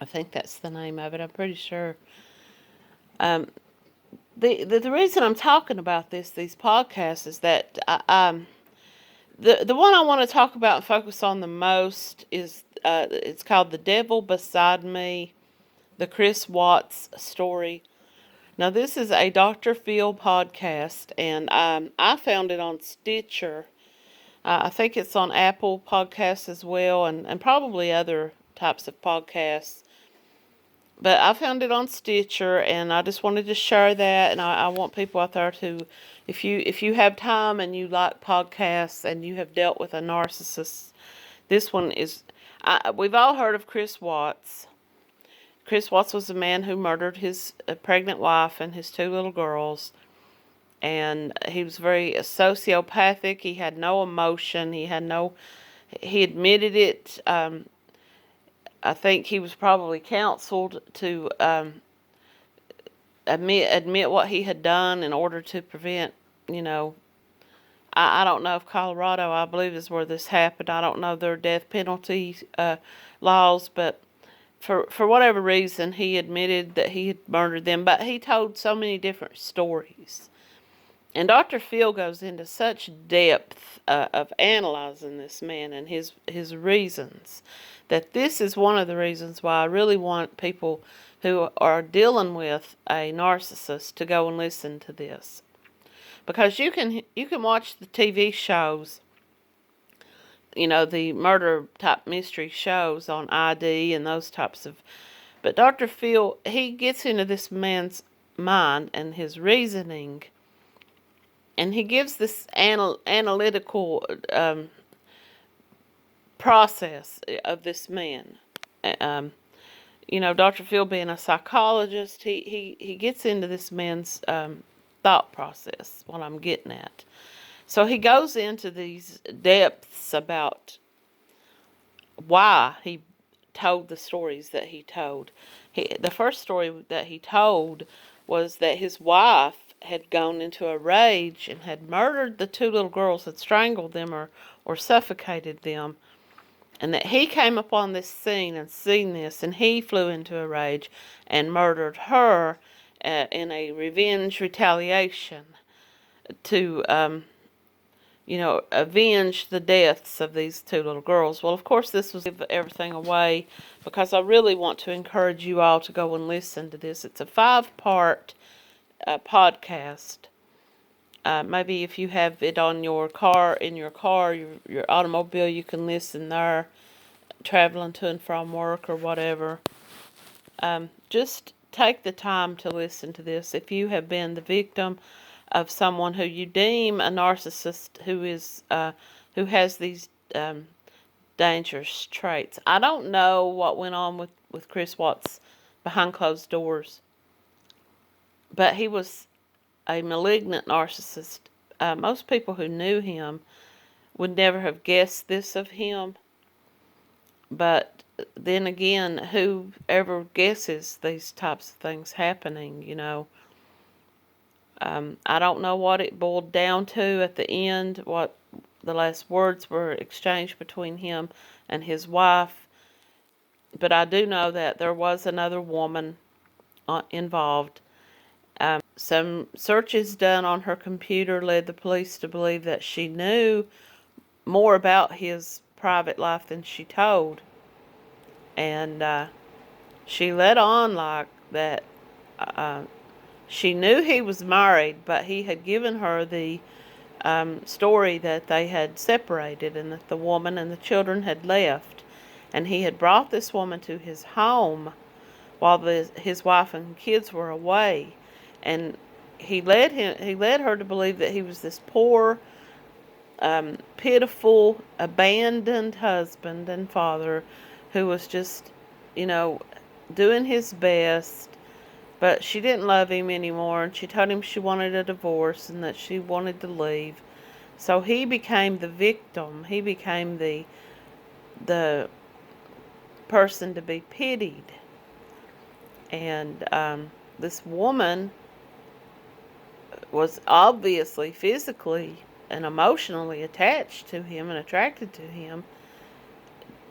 I think that's the name of it. I'm pretty sure. Um, the reason I'm talking about these podcasts, is that the one I want to talk about and focus on the most is it's called "The Devil Beside Me," the Chris Watts story. Now, this is a Dr. Phil podcast, and I found it on Stitcher. I think it's on Apple Podcasts as well, and probably other types of podcasts. But I found it on Stitcher, and I just wanted to share that. And I want people out there to, if you have time and you like podcasts and you have dealt with a narcissist, this one is. We've all heard of Chris Watts. Chris Watts was a man who murdered his pregnant wife and his 2 little girls. And he was very sociopathic. He had no emotion. He admitted it. I think he was probably counseled to admit what he had done in order to prevent, I don't know if Colorado, I believe, is where this happened. I don't know their death penalty laws, but for whatever reason, he admitted that he had murdered them. But he told so many different stories. And Dr. Phil goes into such depth of analyzing this man and his reasons, that this is one of the reasons why I really want people who are dealing with a narcissist to go and listen to this. Because you can watch the TV shows, the murder type mystery shows on ID and those types of. But Dr. Phil, he gets into this man's mind and his reasoning. And he gives this analytical process of this man. Dr. Phil being a psychologist, he gets into this man's thought process, what I'm getting at. So he goes into these depths about why he told the stories that he told. The first story that he told was that his wife had gone into a rage and had murdered the 2 little girls, had strangled them or suffocated them, and that he came upon this scene and seen this, and he flew into a rage and murdered her in a revenge retaliation to, avenge the deaths of these 2 little girls. Well, of course, this was give everything away, because I really want to encourage you all to go and listen to this. It's a 5-part podcast. Maybe if you have it on your car, your automobile, you can listen there, traveling to and from work or whatever. Just take the time to listen to this. If you have been the victim of someone who you deem a narcissist, who has these dangerous traits. I don't know what went on with Chris Watts behind closed doors, but he was a malignant narcissist. Most people who knew him would never have guessed this of him. But then again, whoever guesses these types of things happening, I don't know what it boiled down to at the end, what the last words were exchanged between him and his wife. But I do know that there was another woman involved. Some searches done on her computer led the police to believe that she knew more about his private life than she told. And she let on like that she knew he was married, but he had given her the story that they had separated and that the woman and the children had left. And he had brought this woman to his home while his wife and kids were away. And he led her to believe that he was this poor, pitiful, abandoned husband and father who was just, doing his best. But she didn't love him anymore, and she told him she wanted a divorce and that she wanted to leave. So he became the victim. He became the person to be pitied. And this woman was obviously physically and emotionally attached to him and attracted to him.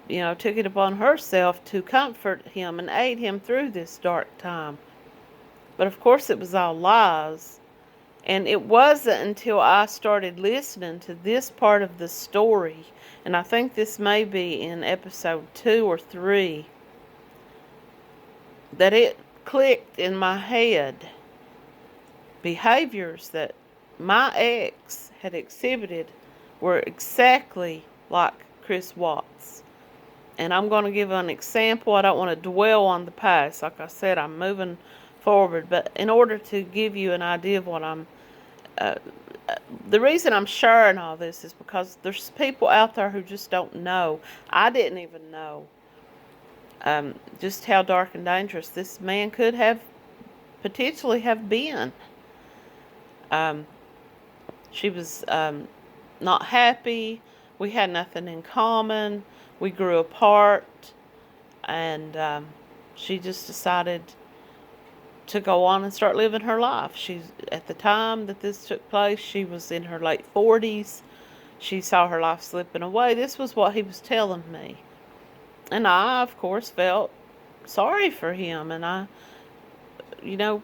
took it upon herself to comfort him and aid him through this dark time. But of course it was all lies. And it wasn't until I started listening to this part of the story, and I think this may be in episode 2 or 3, that it clicked in my head. Behaviors that my ex had exhibited were exactly like Chris Watts. And I'm going to give an example. I don't want to dwell on the past. Like I said, I'm moving forward. But in order to give you an idea of what the reason I'm sharing all this is because there's people out there who just don't know. I didn't even know just how dark and dangerous this man could have potentially have been. She was not happy. We had nothing in common. We grew apart. And she just decided to go on and start living her life. At the time that this took place, she was in her late 40s. She saw her life slipping away. This was what he was telling me. And I, of course, felt sorry for him. And I,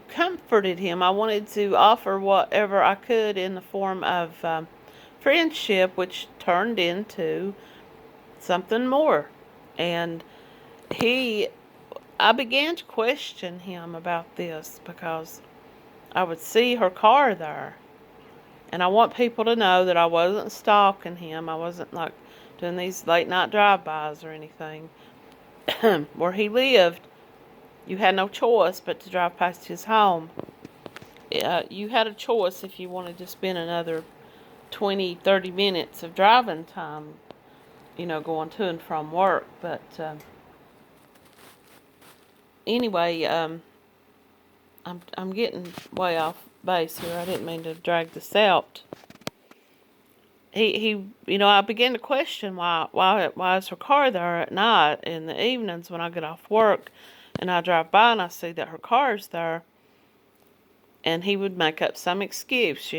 comforted him. I wanted to offer whatever I could in the form of friendship, which turned into something more. And I began to question him about this because I would see her car there. And I want people to know that I wasn't stalking him. I wasn't like doing these late night drive-bys or anything. Where he lived, you had no choice but to drive past his home. You had a choice if you wanted to spend another 20, 30 minutes of driving time, going to and from work. But anyway, I'm getting way off base here. I didn't mean to drag this out. I began to question why is her car there at night in the evenings when I get off work, and I drive by and I see that her car's there. And he would make up some excuse,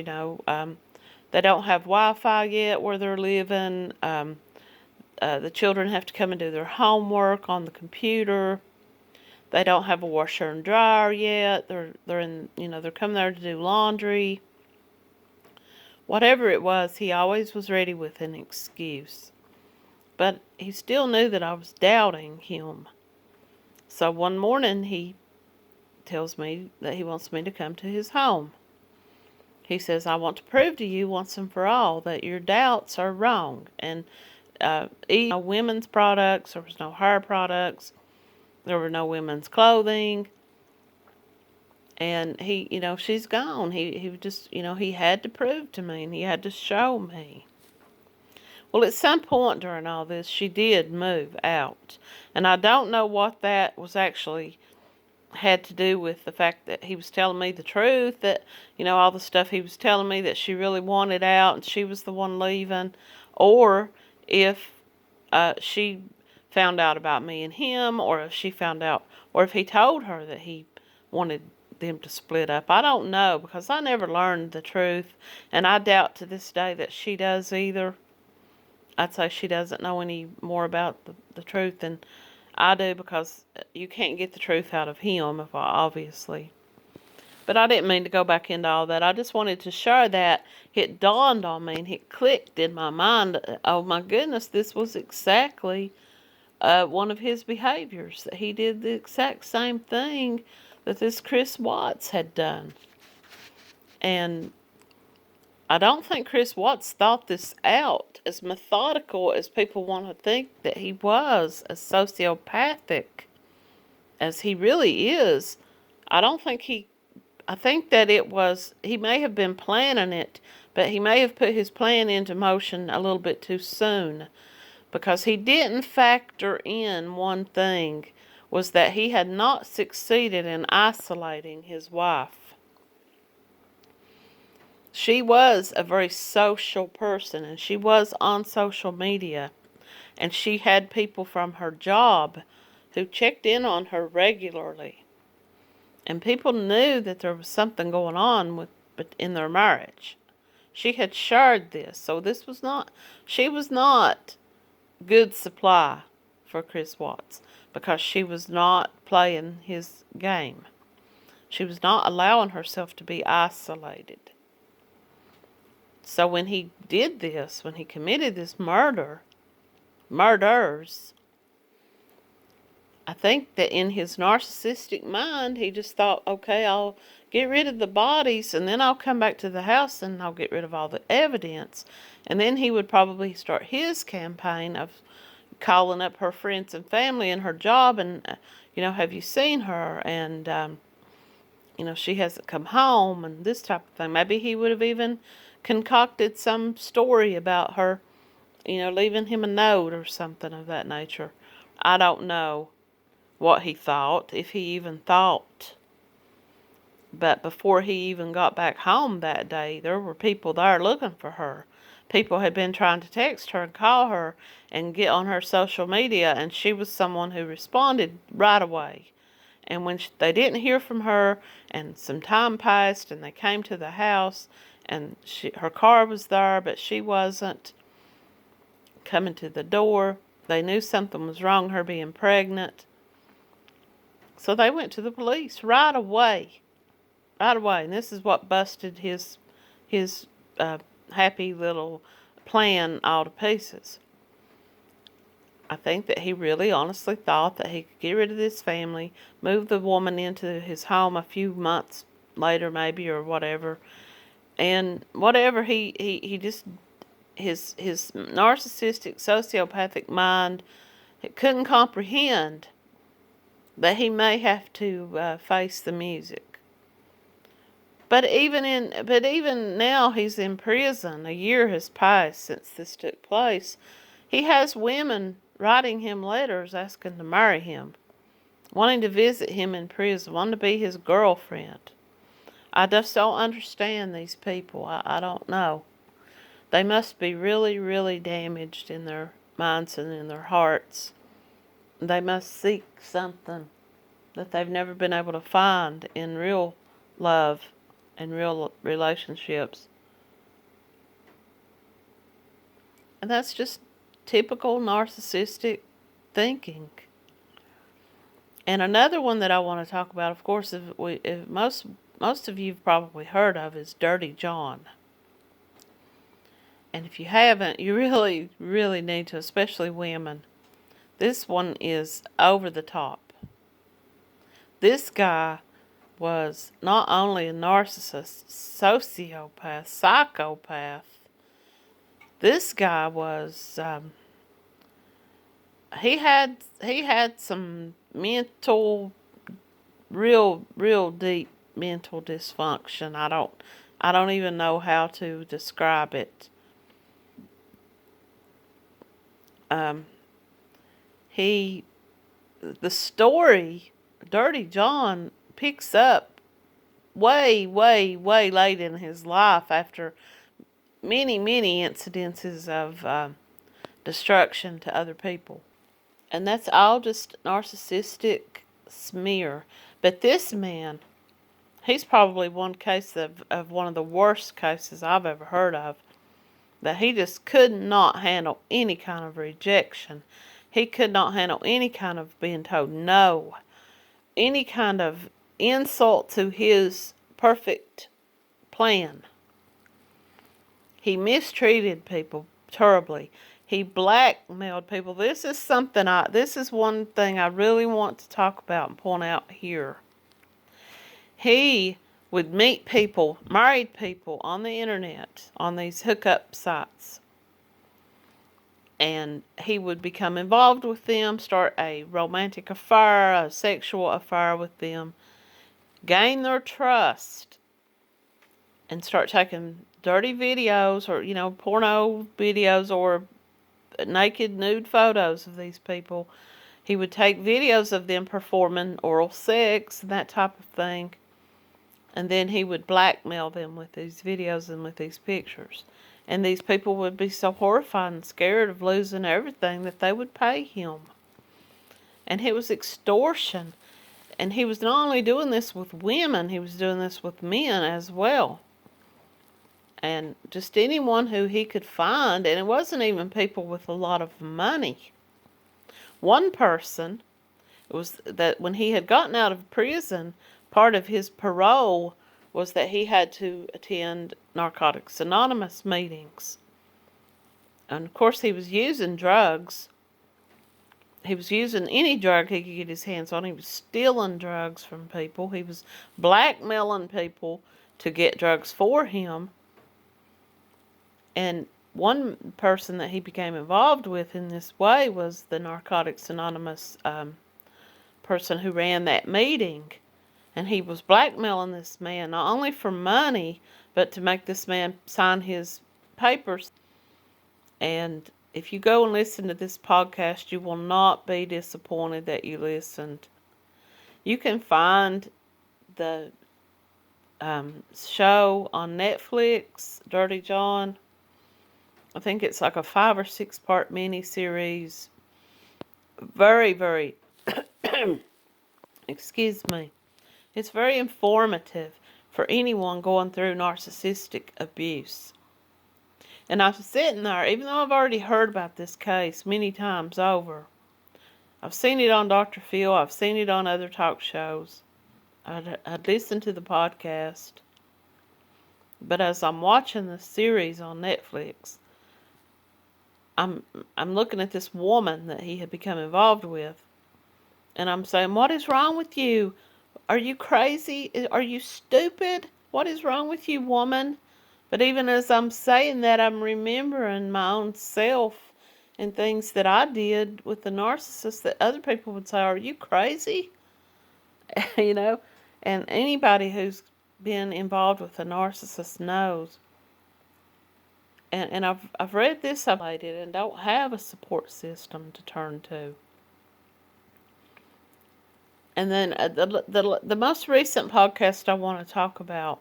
they don't have Wi-Fi yet where they're living. The children have to come and do their homework on the computer. They don't have a washer and dryer yet. They're coming there to do laundry. Whatever it was, he always was ready with an excuse. But he still knew that I was doubting him. So one morning he tells me that he wants me to come to his home. He says, I want to prove to you once and for all that your doubts are wrong. And no women's products, there was no hair products, there were no women's clothing. And she's gone. He just, he had to prove to me and he had to show me. Well, at some point during all this, she did move out. And I don't know what that was actually had to do with the fact that he was telling me the truth, that, all the stuff he was telling me that she really wanted out and she was the one leaving, or if she found out about me and him, or if she found out, or if he told her that he wanted them to split up. I don't know, because I never learned the truth, and I doubt to this day that she does either. I'd say she doesn't know any more about the truth than I do, because you can't get the truth out of him, obviously. But I didn't mean to go back into all that. I just wanted to share that. It dawned on me and it clicked in my mind. Oh my goodness, this was exactly one of his behaviors. That he did the exact same thing that this Chris Watts had done. And I don't think Chris Watts thought this out as methodical as people want to think that he was, as sociopathic as he really is. I think that he may have been planning it, but he may have put his plan into motion a little bit too soon, because he didn't factor in one thing, was that he had not succeeded in isolating his wife. She was a very social person, and she was on social media, and she had people from her job who checked in on her regularly. And people knew that there was something going on in their marriage. She had shared this, so she was not good supply. for Chris Watts because she was not playing his game. She was not allowing herself to be isolated. So when he did this, when he committed this murders, I think that in his narcissistic mind, he just thought, okay, I'll get rid of the bodies, and then I'll come back to the house and I'll get rid of all the evidence. And then he would probably start his campaign of calling up her friends and family and her job and, have you seen her? And, she hasn't come home and this type of thing. Maybe he would have even concocted some story about her, leaving him a note or something of that nature. I don't know what he thought, if he even thought. But before he even got back home that day, there were people there looking for her. People had been trying to text her and call her and get on her social media, and she was someone who responded right away. And when they didn't hear from her, and some time passed, and they came to the house, and her car was there, but she wasn't coming to the door. They knew something was wrong, her being pregnant. So they went to the police right away. Right away. And this is what busted his happy little plan all to pieces. I think that he really honestly thought that he could get rid of this family, move the woman into his home a few months later maybe, or whatever. And whatever he just, his narcissistic, sociopathic mind, it couldn't comprehend that he may have to face the music. But even now he's in prison. A year has passed since this took place. He has women writing him letters asking to marry him, wanting to visit him in prison, wanting to be his girlfriend. I just don't understand these people. I don't know. They must be really, really damaged in their minds and in their hearts. They must seek something that they've never been able to find in real love and real relationships. And that's just typical narcissistic thinking. And another one that I want to talk about, of course, if most of you've probably heard of, is Dirty John. And if you haven't, you really, really need to, especially women. This one is over the top. This guy was not only a narcissist, sociopath, psychopath. This guy was, he had some mental, real deep mental dysfunction. I don't even know how to describe it. The story, Dirty John, picks up way late in his life after many incidences of destruction to other people. And that's all just narcissistic smear. But this man, he's probably one case of one of the worst cases I've ever heard of. That he just could not handle any kind of rejection. He could not handle any kind of being told no. Any kind of insult to his perfect plan. He mistreated people terribly. He blackmailed people. This is one thing I really want to talk about and point out here. He would meet people, married people, on the internet, on these hookup sites. And he would become involved with them, start a romantic affair, a sexual affair with them, gain their trust, and start taking dirty videos or, porno videos or naked nude photos of these people. He would take videos of them performing oral sex and that type of thing. And then he would blackmail them with these videos and with these pictures. And these people would be so horrified and scared of losing everything that they would pay him. And it was extortion. And he was not only doing this with women, he was doing this with men as well. And just anyone who he could find. And it wasn't even people with a lot of money. One person, it was that when he had gotten out of prison, part of his parole was that he had to attend Narcotics Anonymous meetings. And of course, he was using drugs. He was using any drug he could get his hands on. He was stealing drugs from people. He was blackmailing people to get drugs for him. And one person that he became involved with in this way was the Narcotics Anonymous person who ran that meeting. And he was blackmailing this man, not only for money, but to make this man sign his papers. And if you go and listen to this podcast, you will not be disappointed that you listened. You can find the show on Netflix, Dirty John. I think it's like a 5 or 6 part mini-series. Very, very, excuse me. It's very informative for anyone going through narcissistic abuse. And I was sitting there, even though I've already heard about this case many times over. I've seen it on Dr. Phil. I've seen it on other talk shows. I'd listened to the podcast. But as I'm watching the series on Netflix, I'm looking at this woman that he had become involved with. And I'm saying, what is wrong with you? Are you crazy? Are you stupid? What is wrong with you, woman? But even as I'm saying that, I'm remembering my own self and things that I did with the narcissist that other people would say, are you crazy? You know, and anybody who's been involved with a narcissist knows. And I've read this about it and don't have a support system to turn to. And then the most recent podcast I want to talk about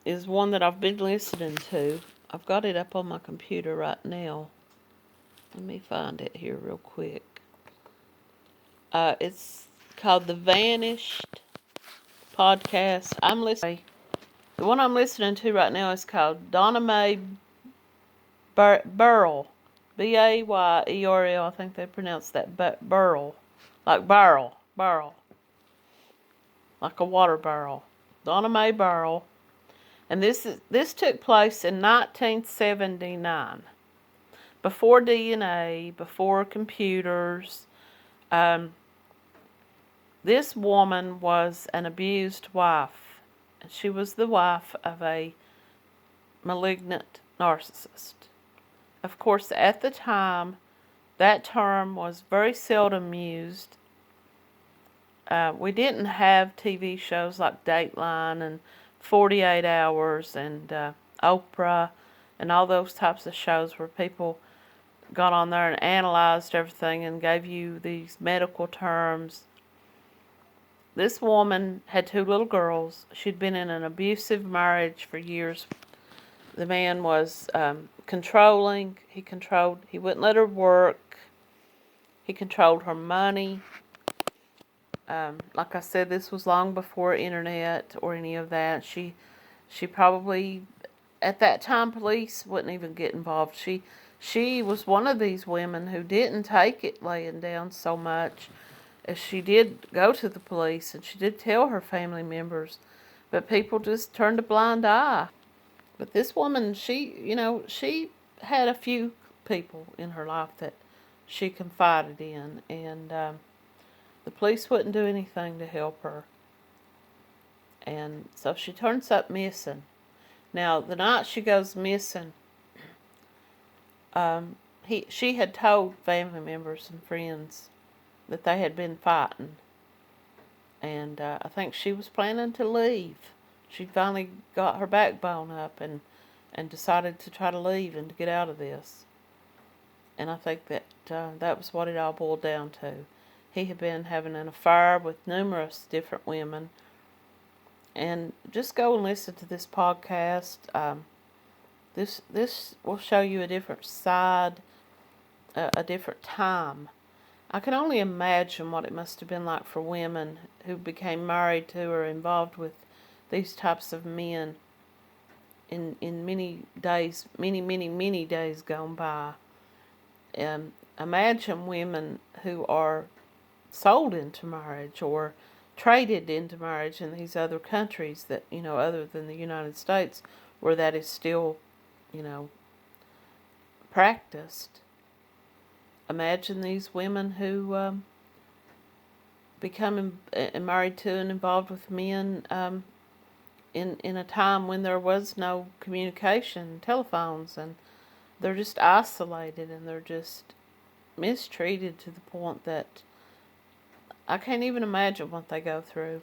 is one that I've been listening to. I've got it up on my computer right now. Let me find it here real quick. It's called The Vanished Podcast. The one I'm listening to right now is called Donna Mae Burrell. Bayerl. I think they pronounce that Burrell. Like barrel. Like a water barrel. Donna Mae Burrell. And this took place in 1979. Before DNA, before computers. This woman was an abused wife. She was the wife of a malignant narcissist. Of course, at the time, that term was very seldom used. We didn't have TV shows like Dateline and 48 Hours and Oprah and all those types of shows where people got on there and analyzed everything and gave you these medical terms. This woman had 2 little girls. She'd been in an abusive marriage for years. The man was controlling. He wouldn't let her work. He controlled her money. Like I said, this was long before internet or any of that. She probably, at that time, police wouldn't even get involved. She was one of these women who didn't take it laying down so much as she did go to the police, and she did tell her family members, but people just turned a blind eye. But this woman, she had a few people in her life that she confided in, and the police wouldn't do anything to help her. And so she turns up missing. Now, the night she goes missing, she had told family members and friends that they had been fighting. And I think she was planning to leave. She finally got her backbone up and decided to try to leave and to get out of this. And I think that that was what it all boiled down to. He had been having an affair with numerous different women. And just go and listen to this podcast. This will show you a different side, a different time. I can only imagine what it must have been like for women who became married to or involved with these types of men in many days, many days gone by. imagine women who are sold into marriage or traded into marriage in these other countries that, other than the United States, where that is still, practiced. Imagine these women who become married to and involved with men in a time when there was no communication, telephones, and they're just isolated and they're just mistreated to the point that I can't even imagine what they go through.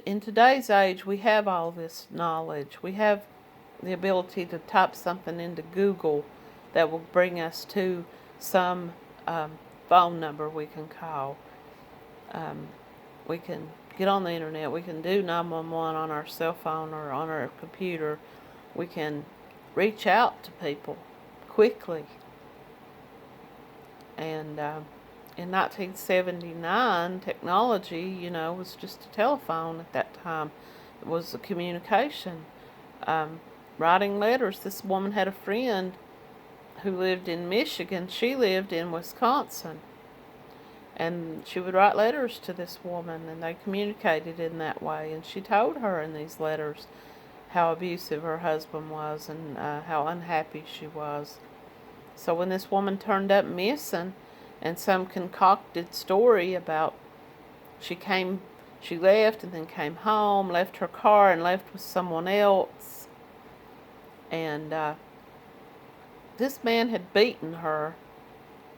In today's age, we have all this knowledge. We have the ability to type something into Google that will bring us to some phone number we can call. We can get on the internet. We can do 911 on our cell phone or on our computer. We can reach out to people quickly. And in 1979, technology, was just a telephone at that time. It was a communication. Writing letters. This woman had a friend who lived in Michigan. She lived in Wisconsin. And she would write letters to this woman, and they communicated in that way. And she told her in these letters how abusive her husband was and how unhappy she was. So when this woman turned up missing, and some concocted story about she left and then came home, left her car and left with someone else, and this man had beaten her.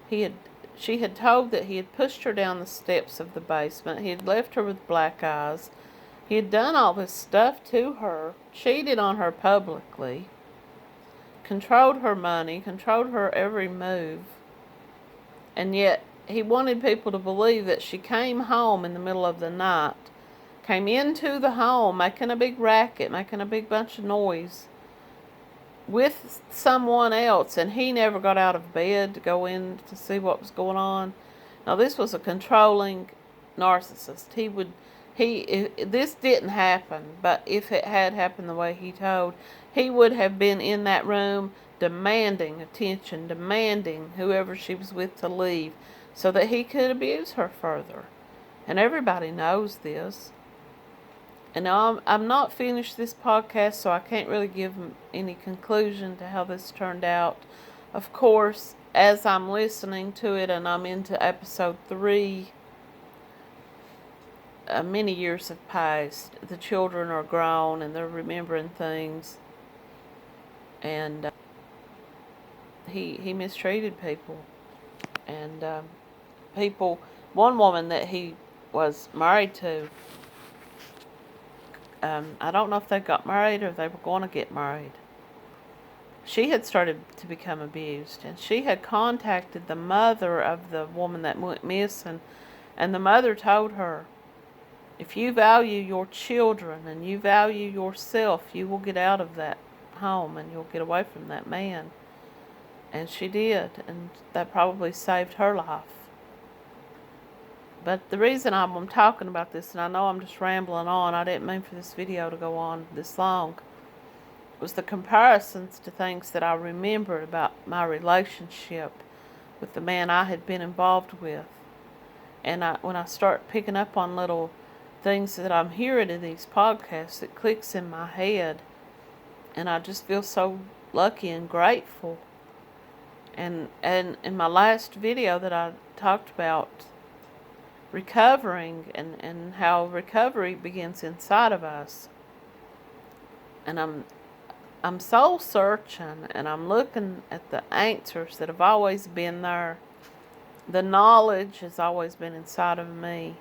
She had told that he had pushed her down the steps of the basement. He had left her with black eyes. He had done all this stuff to her, cheated on her publicly, controlled her money, controlled her every move. And yet he wanted people to believe that she came home in the middle of the night, came into the home making a big racket, making a big bunch of noise with someone else, and he never got out of bed to go in to see what was going on. Now, this was a controlling narcissist. This didn't happen, but if it had happened the way he told, he would have been in that room demanding attention, demanding whoever she was with to leave so that he could abuse her further. And everybody knows this. And now I'm not finished this podcast, so I can't really give any conclusion to how this turned out. Of course, as I'm listening to it and I'm into episode 3, many years have passed. The children are grown and they're remembering things. And he mistreated people. And one woman that he was married to, I don't know if they got married or they were going to get married. She had started to become abused, and she had contacted the mother of the woman that went missing, and the mother told her, if you value your children and you value yourself, you will get out of that home and you'll get away from that man. And she did, and that probably saved her life. But the reason I'm talking about this, and I know I'm just rambling on, I didn't mean for this video to go on this long, was the comparisons to things that I remembered about my relationship with the man I had been involved with. And when I start picking up on little things that I'm hearing in these podcasts, it clicks in my head. And I just feel so lucky and grateful. And in my last video that I talked about recovering and how recovery begins inside of us. And I'm soul searching and I'm looking at the answers that have always been there. The knowledge has always been inside of me.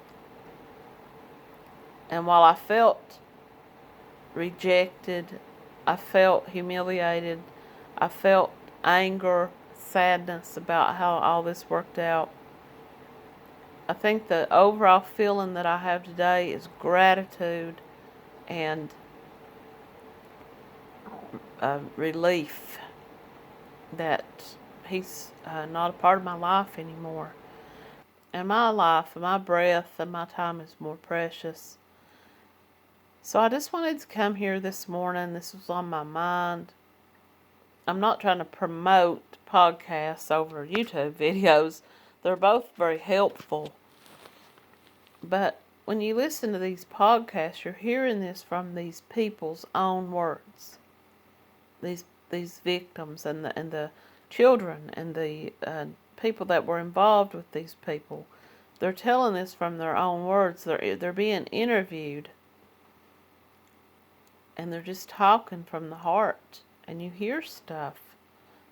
And while I felt rejected, I felt humiliated, I felt anger, sadness about how all this worked out, I think the overall feeling that I have today is gratitude and relief that he's not a part of my life anymore. And my life, and my breath, and my time is more precious. So I just wanted to come here this morning. This was on my mind. I'm not trying to promote podcasts over YouTube videos. They're both very helpful. But when you listen to these podcasts, you're hearing this from these people's own words. These victims and the children and the people that were involved with these people. They're telling this from their own words. They're being interviewed, and they're just talking from the heart. And you hear stuff.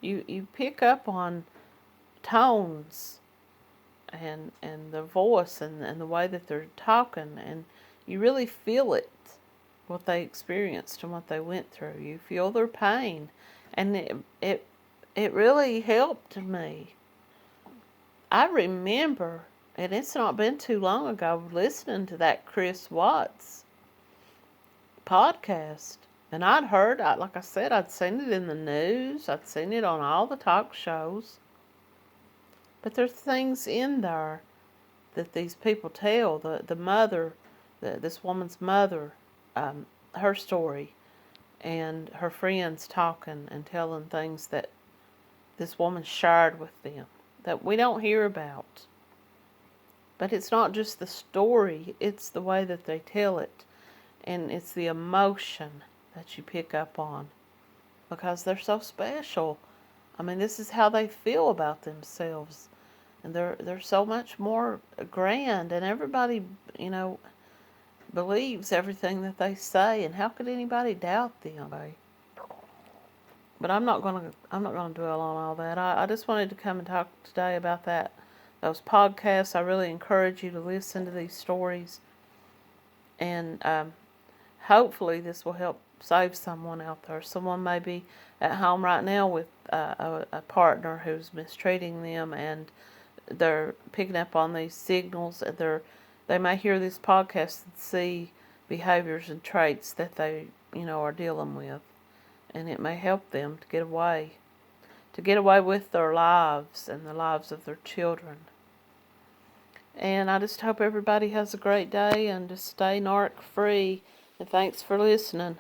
You pick up on tones and the voice and the way that they're talking, and you really feel it, what they experienced and what they went through. You feel their pain, and it really helped me. I remember, and it's not been too long ago, listening to that Chris Watts podcast. And I'd heard, like I said, I'd seen it in the news. I'd seen it on all the talk shows. But there's things in there that these people tell. The mother, this woman's mother, her story, and her friends talking and telling things that this woman shared with them that we don't hear about. But it's not just the story, it's the way that they tell it. And it's the emotion that you pick up on, because they're so special. I mean, this is how they feel about themselves, and they're so much more grand, and everybody, believes everything that they say, and how could anybody doubt them? But I'm not gonna dwell on all that. I just wanted to come and talk today about those podcasts. I really encourage you to listen to these stories, and hopefully this will help save someone out there. Someone may be at home right now with a partner who's mistreating them, and they're picking up on these signals, and they may hear this podcast and see behaviors and traits that they are dealing with, and it may help them to get away with their lives and the lives of their children. And I just hope everybody has a great day and just stay narc free. And thanks for listening.